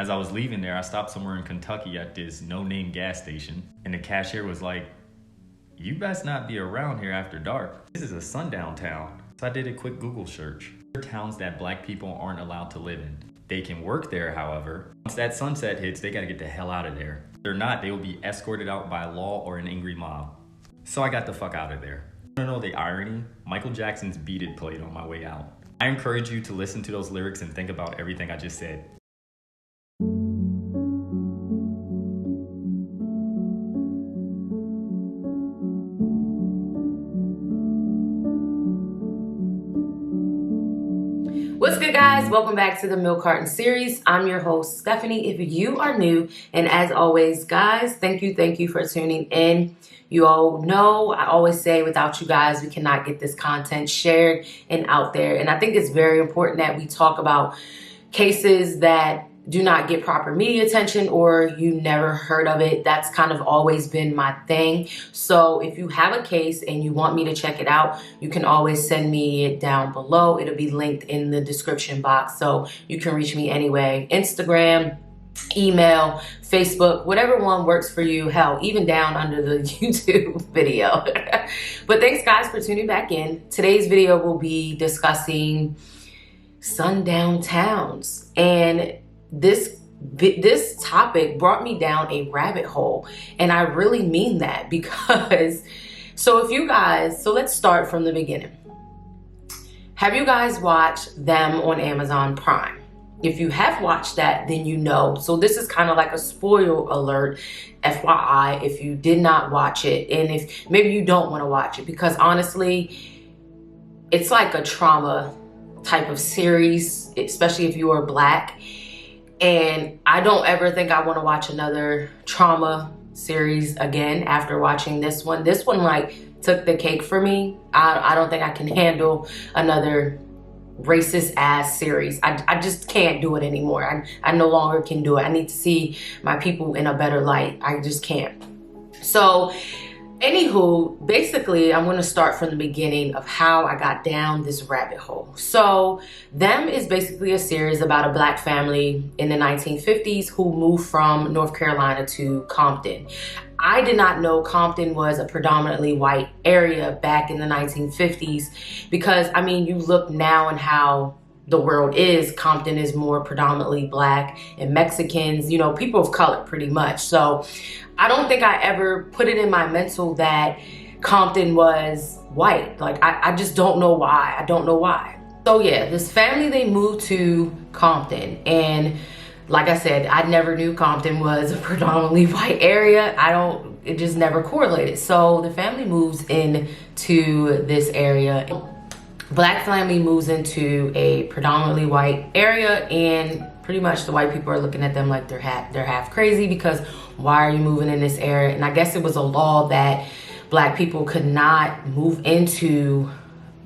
As I was leaving there, I stopped somewhere in Kentucky at this no-name gas station, and the cashier was like, "You best not be around here after dark. This is a sundown town." So I did a quick Google search. There are towns that black people aren't allowed to live in. They can work there, however. Once that sunset hits, they gotta get the hell out of there. If they're not, they will be escorted out by a law or an angry mob. So I got the fuck out of there. You wanna know the irony? Michael Jackson's Beat It played on my way out. I encourage you to listen to those lyrics and think about everything I just said. What's good, guys? Welcome back to the Milk Carton series. I'm your host, Stephanie. If you are new, and as always, guys, thank you for tuning in. You all know I always say without you guys, we cannot get this content shared and out there. And I think it's very important that we talk about cases that do not get proper media attention or you never heard of it. That's kind of always been my thing. So if you have a case and you want me to check it out, you can always send me it down below. It'll be linked in the description box. So you can reach me anyway. Instagram, email, Facebook, whatever one works for you. Hell, even down under the YouTube video. But thanks, guys, for tuning back in. Today's video will be discussing sundown towns. And this topic brought me down a rabbit hole, and I really mean that because so let's start from the beginning. Have you guys watched Them on Amazon Prime? If you have watched that, then you know. So this is kind of like a spoiler alert, FYI, if you did not watch it, and if maybe you don't want to watch it, because honestly, it's like a trauma type of series, especially if you are Black. And I don't ever think I want to watch another trauma series again after watching this one. This one like took the cake for me. I don't think I can handle another racist ass series. I just can't do it anymore. I no longer can do it. I need to see my people in a better light. I just can't. So anywho, basically, I'm going to start from the beginning of how I got down this rabbit hole. So Them is basically a series about a Black family in the 1950s who moved from North Carolina to Compton. I did not know Compton was a predominantly white area back in the 1950s because, I mean, you look now and how the world is, Compton is more predominantly Black and Mexicans, you know, people of color pretty much. So I don't think I ever put it in my mental that Compton was white. Like, I just don't know why. I don't know why. So yeah, this family, they moved to Compton. And like I said, I never knew Compton was a predominantly white area. It just never correlated. So the family moves into this area. Black family moves into a predominantly white area, and pretty much the white people are looking at them like they're half crazy because why are you moving in this area? And I guess it was a law that Black people could not move into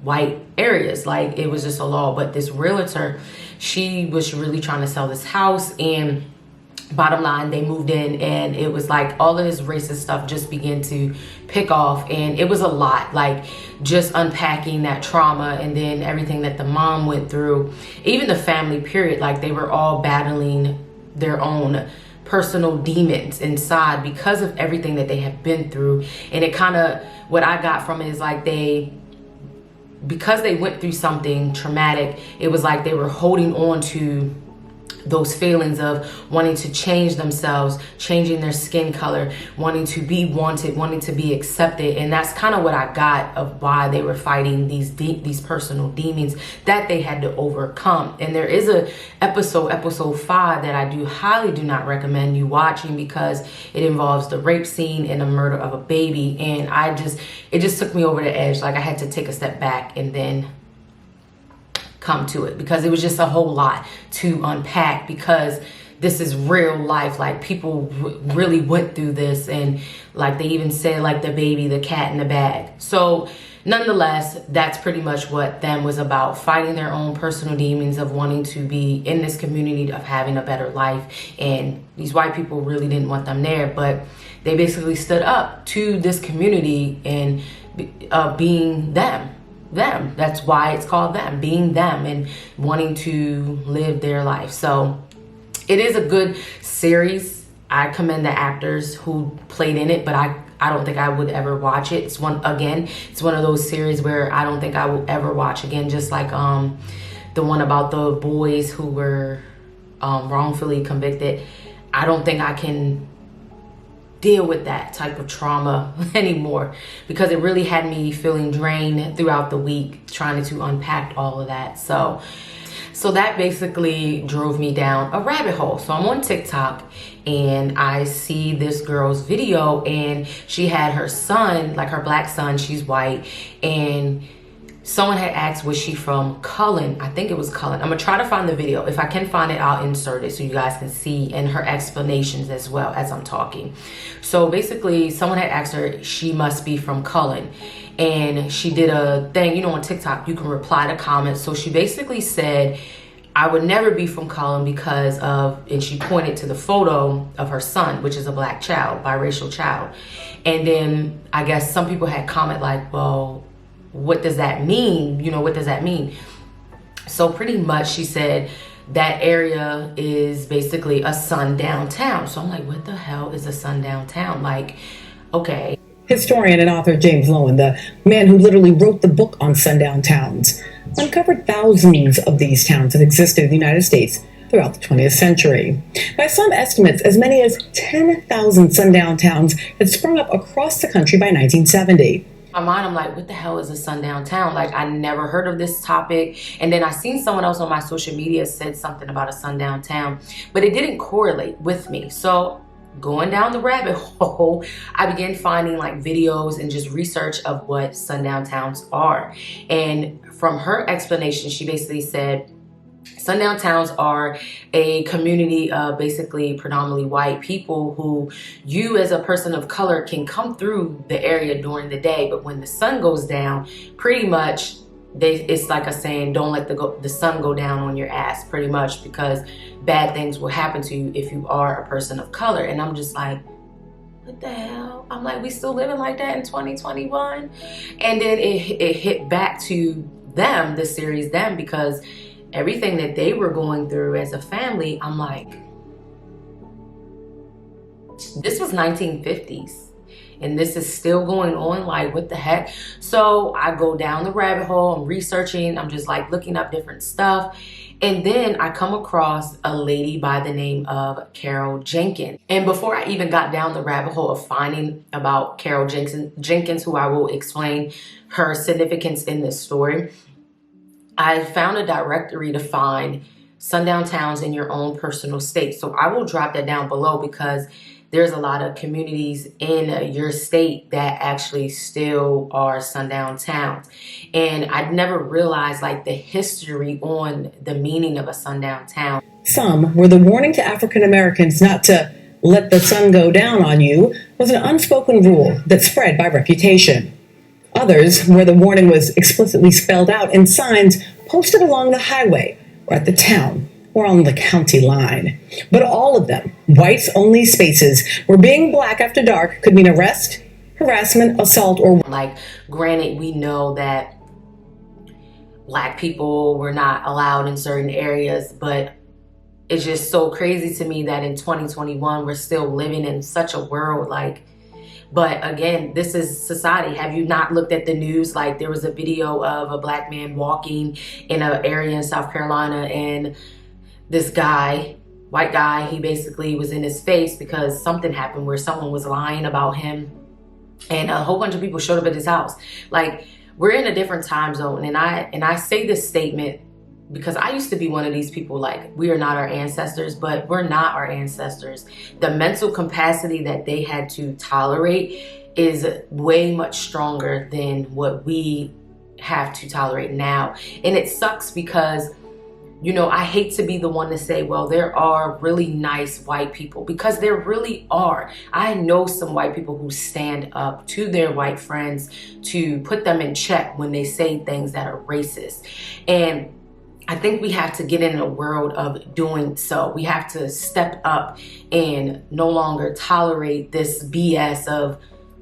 white areas. Like, it was just a law. But this realtor, she was really trying to sell this house, and bottom line, they moved in, and it was like all of this racist stuff just began to pick off, and it was a lot, like just unpacking that trauma and then everything that the mom went through, even the family period, like they were all battling their own personal demons inside because of everything that they have been through. And it kind of, what I got from it is like because they went through something traumatic, it was like they were holding on to those feelings of wanting to change themselves, changing their skin color, wanting to be wanted, wanting to be accepted. And that's kind of what I got of why they were fighting these personal demons that they had to overcome. And there is a episode 5 that I highly do not recommend you watching because it involves the rape scene and the murder of a baby. And it just took me over the edge. Like, I had to take a step back and then come to it because it was just a whole lot to unpack, because this is real life. Like, people really went through this, and like they even said, like, the baby, the cat in the bag. So nonetheless, that's pretty much what Them was about, fighting their own personal demons of wanting to be in this community, of having a better life. And these white people really didn't want them there, but they basically stood up to this community and being them. That's why it's called Them, being them and wanting to live their life. So It is a good series. I commend the actors who played in it, but I don't think I would ever watch it. It's one of those series where I don't think I will ever watch again, just like the one about the boys who were wrongfully convicted. I don't think I can deal with that type of trauma anymore, because it really had me feeling drained throughout the week trying to unpack all of that. So that basically drove me down a rabbit hole. So I'm on TikTok and I see this girl's video, and she had her son, like her black son, she's white, and someone had asked, was she from Cullen? I think it was Cullen. I'm gonna try to find the video. If I can find it, I'll insert it so you guys can see, and her explanations as well as I'm talking. So basically, someone had asked her, she must be from Cullen. And she did a thing, you know, on TikTok, you can reply to comments. So she basically said, I would never be from Cullen because of, and she pointed to the photo of her son, which is a black child, biracial child. And then I guess some people had comment like, well, what does that mean? You know, what does that mean? So pretty much she said that area is basically a sundown town. So I'm like, what the hell is a sundown town? Like, okay. Historian and author James Lowen, the man who literally wrote the book on sundown towns, uncovered thousands of these towns that existed in the United States throughout the 20th century. By some estimates, as many as 10,000 sundown towns had sprung up across the country by 1970. In my mind, I'm like, what the hell is a sundown town? Like, I never heard of this topic. And then I seen someone else on my social media said something about a sundown town, but it didn't correlate with me. So going down the rabbit hole, I began finding like videos and just research of what sundown towns are. And from her explanation, she basically said, sundown towns are a community of basically predominantly white people who you as a person of color can come through the area during the day, but when the sun goes down, pretty much it's like a saying, don't let the sun go down on your ass, pretty much, because bad things will happen to you if you are a person of color. And I'm just like, what the hell? I'm like, we still living like that in 2021? And then it hit back to them, the series Them, because everything that they were going through as a family, I'm like, this was 1950s. And this is still going on, like, what the heck? So I go down the rabbit hole, I'm researching, I'm just like looking up different stuff. And then I come across a lady by the name of Carol Jenkins. And before I even got down the rabbit hole of finding about Carol Jenkins, who I will explain her significance in this story, I found a directory to find sundown towns in your own personal state. So I will drop that down below, because there's a lot of communities in your state that actually still are sundown towns. And I'd never realized like the history on the meaning of a sundown town. Some where the warning to African Americans not to let the sun go down on you was an unspoken rule that spread by reputation. Others where the warning was explicitly spelled out in signs posted along the highway or at the town or on the county line. But all of them, whites-only spaces where being black after dark could mean arrest, harassment, assault, or... Like, granted, we know that black people were not allowed in certain areas, but it's just so crazy to me that in 2021, we're still living in such a world, like... But again, this is society. Have you not looked at the news? Like, there was a video of a black man walking in an area in South Carolina, and this guy, white guy, he basically was in his face because something happened where someone was lying about him, and a whole bunch of people showed up at his house. Like, we're in a different time zone, and I say this statement because I used to be one of these people, like, we are not our ancestors, but we're not our ancestors. The mental capacity that they had to tolerate is way much stronger than what we have to tolerate now. And it sucks because, you know, I hate to be the one to say, well, there are really nice white people, because there really are. I know some white people who stand up to their white friends to put them in check when they say things that are racist. And I think we have to get in a world of doing so. We have to step up and no longer tolerate this BS of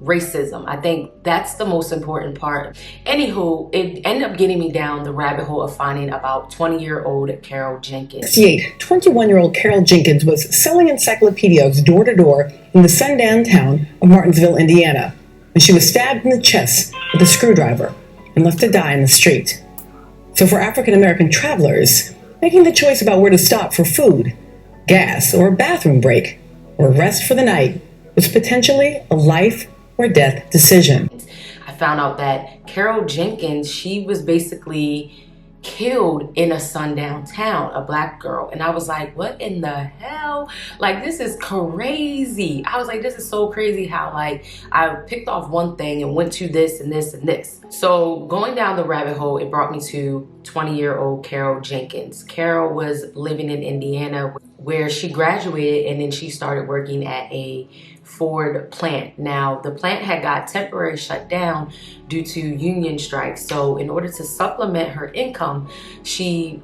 racism. I think that's the most important part. Anywho, it ended up getting me down the rabbit hole of finding about 20-year-old Carol Jenkins. 21-year-old Carol Jenkins was selling encyclopedias door to door in the Sundown town of Martinsville, Indiana, and she was stabbed in the chest with a screwdriver and left to die in the street. So for African-American travelers, making the choice about where to stop for food, gas, or a bathroom break, or rest for the night was potentially a life or death decision. I found out that Carol Jenkins, she was basically killed in a sundown town, a black girl. And I was like, what in the hell? Like, this is crazy. I was like, this is so crazy how like I picked off one thing and went to this and this and this. So going down the rabbit hole, it brought me to 20-year-old Carol Jenkins. Carol was living in Indiana where she graduated, and then she started working at a Ford plant. Now, the plant had got temporarily shut down due to union strikes. So in order to supplement her income, she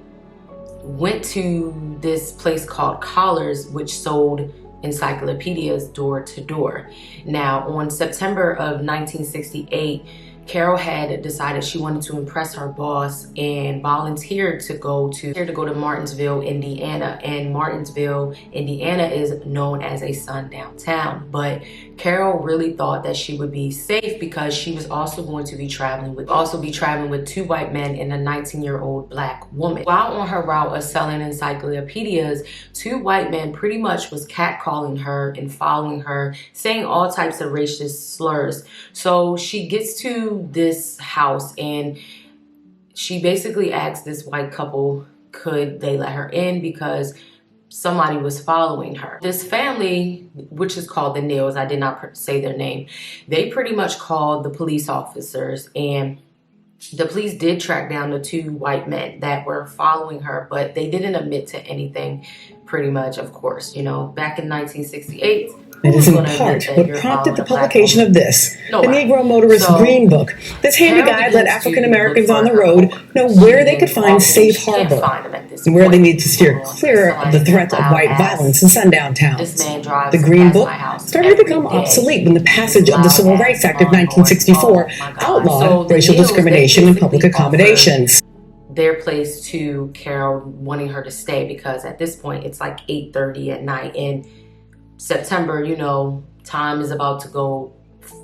went to this place called Collars, which sold encyclopedias door to door. Now, on September of 1968, Carol had decided she wanted to impress her boss and volunteered to go to Martinsville, Indiana. And Martinsville, Indiana is known as a sundown town. But Carol really thought that she would be safe because she was also going to be traveling with two white men and a 19-year-old black woman. While on her route of selling encyclopedias, two white men pretty much was catcalling her and following her, saying all types of racist slurs. So she gets to this house and she basically asked this white couple, could they let her in because somebody was following her. This family, which is called the Neals, I did not say their name, they pretty much called the police officers, and the police did track down the two white men that were following her, but they didn't admit to anything, pretty much, of course. You know, back in 1968, it is in part what prompted the publication of this, the Negro Motorist Green Book. This handy guide let African Americans on the road know where they could find safe harbor and where they need to steer clear of the threat of white violence in sundown towns. The Green Book started to become obsolete when the passage of the Civil Rights Act of 1964 outlawed racial discrimination in public accommodations. Their place to Carol, wanting her to stay because at this point it's like 8:30 at night in September. You know, time is about to go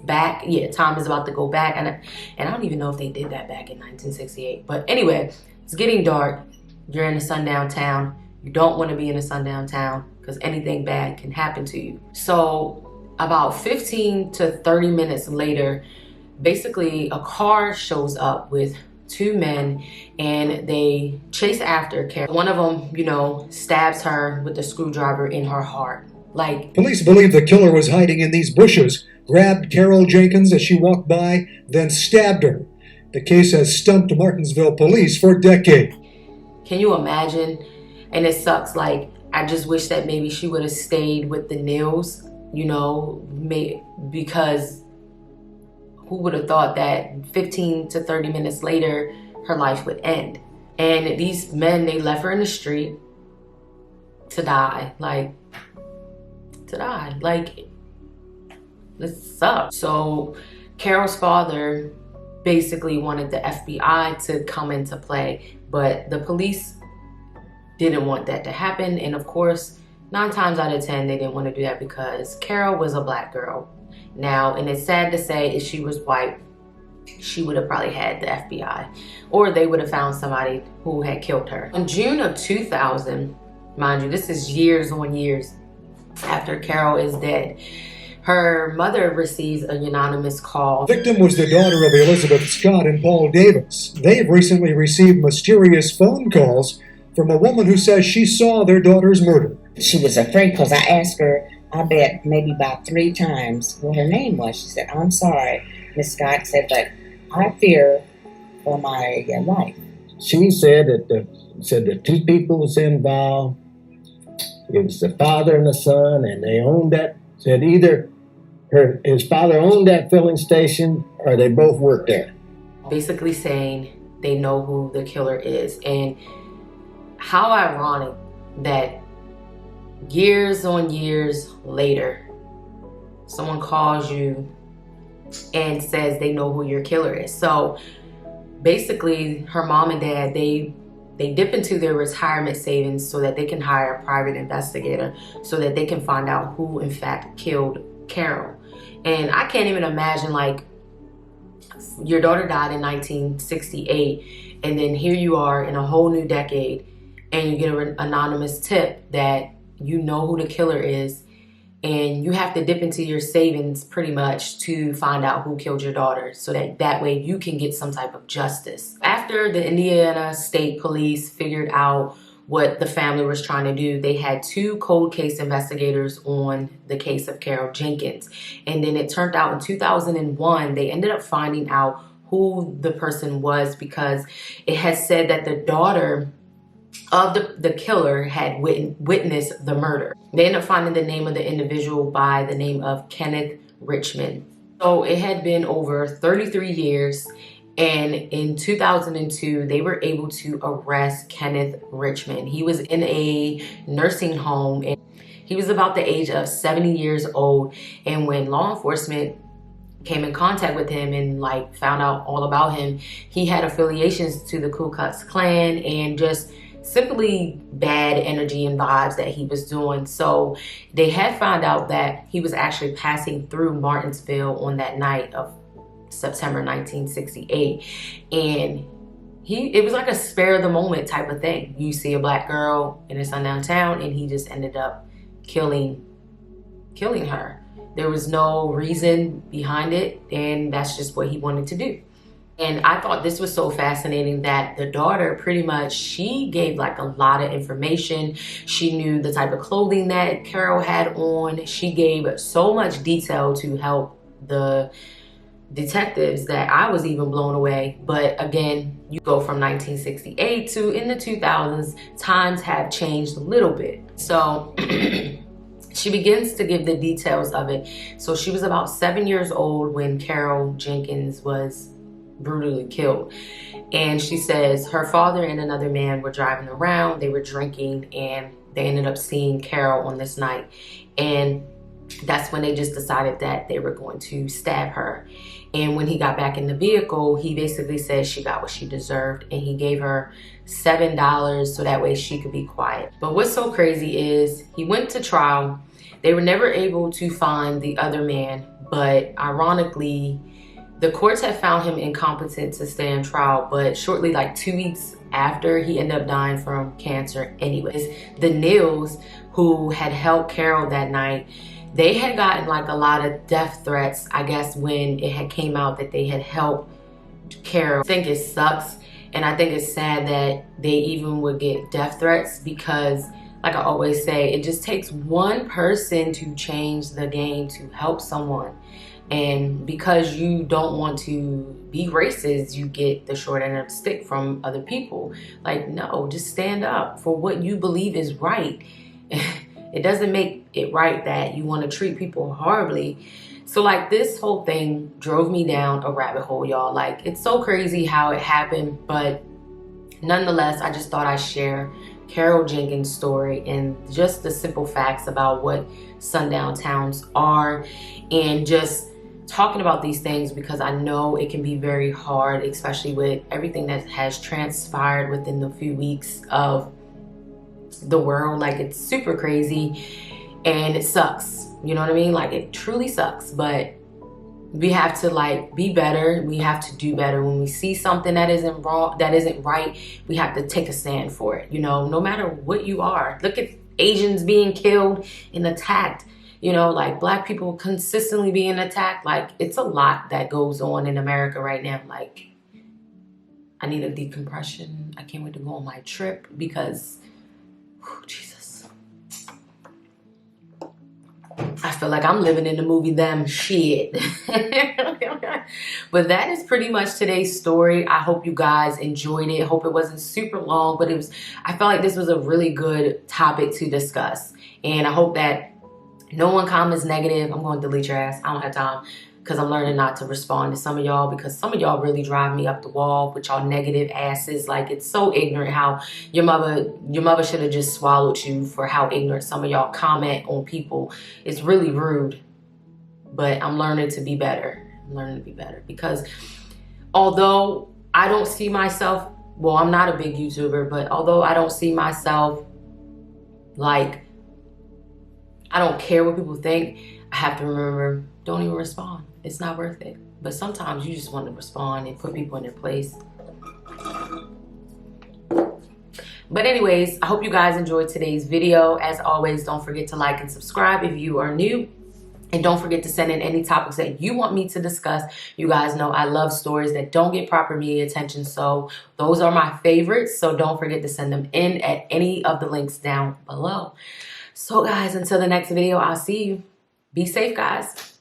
back. Yeah, time is about to go back, and I don't even know if they did that back in 1968. But anyway, it's getting dark. You're in a sundown town. You don't want to be in a sundown town because anything bad can happen to you. So about 15 to 30 minutes later, basically a car shows up with two men and they chase after Carol. One of them, you know, stabs her with a screwdriver in her heart. Like, police believe the killer was hiding in these bushes, grabbed Carol Jenkins as she walked by, then stabbed her. The case has stumped Martinsville police for decades. Can you imagine? And it sucks. Like, I just wish that maybe she would have stayed with the Neals, you know, because who would have thought that 15 to 30 minutes later, her life would end. And these men, they left her in the street to die. Like, this sucks. So Carol's father basically wanted the FBI to come into play, but the police didn't want that to happen. And of course, 9 times out of 10, they didn't want to do that because Carol was a black girl. Now, and it's sad to say, if she was white, she would have probably had the FBI, or they would have found somebody who had killed her. In June of 2000, mind you, this is years on years after Carol is dead, her mother receives an anonymous call. The victim was the daughter of Elizabeth Scott and Paul Davis. They've recently received mysterious phone calls from a woman who says she saw their daughter's murder. She was afraid because I asked her, I bet maybe about 3 times what her name was. She said, I'm sorry, Miss Scott said, but I fear for my life. She said that the 2 people was involved. It was the father and the son, and they owned that. Said either his father owned that filling station or they both worked there. Basically saying they know who the killer is. And how ironic that years on years later, someone calls you and says they know who your killer is. So basically, her mom and dad, they dip into their retirement savings so that they can hire a private investigator so that they can find out who in fact killed Carol. And I can't even imagine, like, your daughter died in 1968, and then here you are in a whole new decade, and you get an anonymous tip that you know who the killer is, and you have to dip into your savings pretty much to find out who killed your daughter so that way you can get some type of justice. After the Indiana State Police figured out what the family was trying to do, they had 2 cold case investigators on the case of Carol Jenkins. And then it turned out in 2001, they ended up finding out who the person was because it had said that the daughter of the killer had witnessed the murder. They ended up finding the name of the individual by the name of Kenneth Richman. So it had been over 33 years, and in 2002, they were able to arrest Kenneth Richman. He was in a nursing home, and he was about the age of 70 years old. And when law enforcement came in contact with him and like found out all about him, he had affiliations to the Ku Klux Klan and just simply bad energy and vibes that he was doing. So they had found out that he was actually passing through Martinsville on that night of September 1968, and it was like a spare of the moment type of thing. You see a black girl in a sundown town, and he just ended up killing her. There was no reason behind it, and that's just what he wanted to do. And I thought this was so fascinating that the daughter pretty much, she gave like a lot of information. She knew the type of clothing that Carol had on. She gave so much detail to help the detectives that I was even blown away. But again, you go from 1968 to in the 2000s, times have changed a little bit. So she begins to give the details of it. So she was about 7 years old when Carol Jenkins was brutally killed. And she says her father and another man were driving around, they were drinking, and they ended up seeing Carol on this night. And that's when they just decided that they were going to stab her. And when he got back in the vehicle, he basically said she got what she deserved, and he gave her $7 so that way she could be quiet. But what's so crazy is he went to trial. They were never able to find the other man, but ironically, the courts had found him incompetent to stand trial, but shortly, like 2 weeks after, he ended up dying from cancer anyways. The Neils, who had helped Carol that night, they had gotten like a lot of death threats, I guess, when it had came out that they had helped Carol. I think it sucks, and I think it's sad that they even would get death threats because, like I always say, it just takes one person to change the game to help someone. And because you don't want to be racist, you get the short end of the stick from other people. Like, no, just stand up for what you believe is right. It doesn't make it right that you want to treat people horribly. So like this whole thing drove me down a rabbit hole, y'all. Like, it's so crazy how it happened, but nonetheless, I just thought I'd share Carol Jenkins' story and just the simple facts about what sundown towns are, and just talking about these things because I know it can be very hard, especially with everything that has transpired within the few weeks of the world. Like, it's super crazy and it sucks, you know what I mean? Like, it truly sucks, but we have to like be better. We have to do better. When we see something that isn't wrong, that isn't right, we have to take a stand for it, you know, no matter what you are. Look at Asians being killed and attacked. You know, like black people consistently being attacked. Like, it's a lot that goes on in America right now. Like, I need a decompression. I can't wait to go on my trip because, Jesus. I feel like I'm living in the movie Them Shit. But that is pretty much today's story. I hope you guys enjoyed it. Hope it wasn't super long, but I felt like this was a really good topic to discuss. And I hope that no one comments negative. I'm going to delete your ass. I don't have time because I'm learning not to respond to some of y'all because some of y'all really drive me up the wall with y'all negative asses. Like, it's so ignorant how your mother should have just swallowed you for how ignorant some of y'all comment on people. It's really rude, but I'm learning to be better. I'm learning to be better. Because although I don't see myself, well, I'm not a big YouTuber, but although I don't see myself like, I don't care what people think, I have to remember, don't even respond. It's not worth it. But sometimes you just want to respond and put people in their place. But anyways, I hope you guys enjoyed today's video. As always, don't forget to like and subscribe if you are new. And don't forget to send in any topics that you want me to discuss. You guys know I love stories that don't get proper media attention. So those are my favorites. So don't forget to send them in at any of the links down below. So guys, until the next video, I'll see you. Be safe, guys.